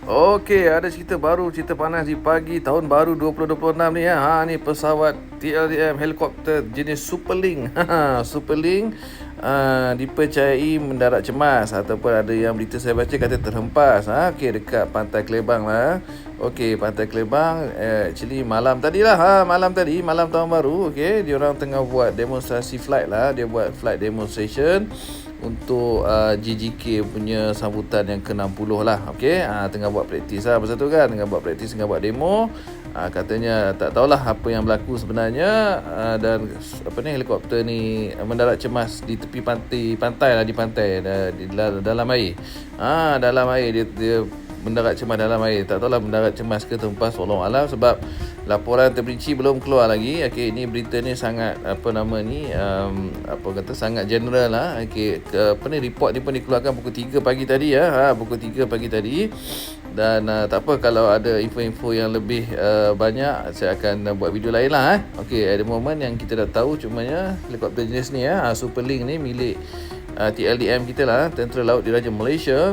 Okey, ada cerita baru, cerita panas di pagi tahun baru 2026 ni ya. Ni pesawat TLDM helikopter jenis Superlink. Superlink dipercayai mendarat cemas ataupun ada yang berita saya baca kata terhempas. Okey, dekat Pantai Kelebang lah. Okey, Pantai Kelebang actually malam tadi lah. Malam tahun baru. Okey, dia orang tengah buat demonstrasi flight lah. Dia buat flight demonstration untuk GGK punya sambutan yang ke-60 lah. Okey, tengah buat praktis lah pasal tu kan, tengah buat praktis, tengah buat demo. Katanya tak tahulah apa yang berlaku sebenarnya, dan helikopter ni mendarat cemas di tepi pantai lah, di pantai di dalam air. Dalam air dia mendarat cemas dalam air. Tak tahulah mendarat cemas ke terhempas, wallahu alam, sebab laporan terperinci belum keluar lagi. Okey, ini berita ni sangat sangat general lah. Okey, report ni pun dikeluarkan pukul 3 pagi tadi ya. Pukul 3 pagi tadi. Dan tak apa, kalau ada info-info yang lebih banyak, saya akan buat video lain lah. Okey, at the moment yang kita dah tahu cumanya helikopter jenis ni ya, Superlink ni milik TLDM kita lah, Tentera Laut Diraja Malaysia.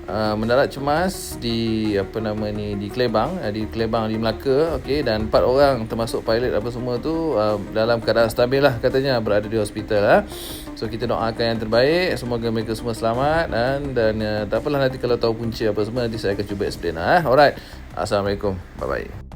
Mendarat cemas di di Kelebang, di Melaka. Okey, dan 4 orang termasuk pilot apa semua tu dalam keadaan stabil lah, katanya berada di hospital . So kita doakan yang terbaik, semoga mereka semua selamat, dan tak apalah, nanti kalau tahu punca apa semua nanti saya akan cuba explain . Alright, assalamualaikum, bye bye.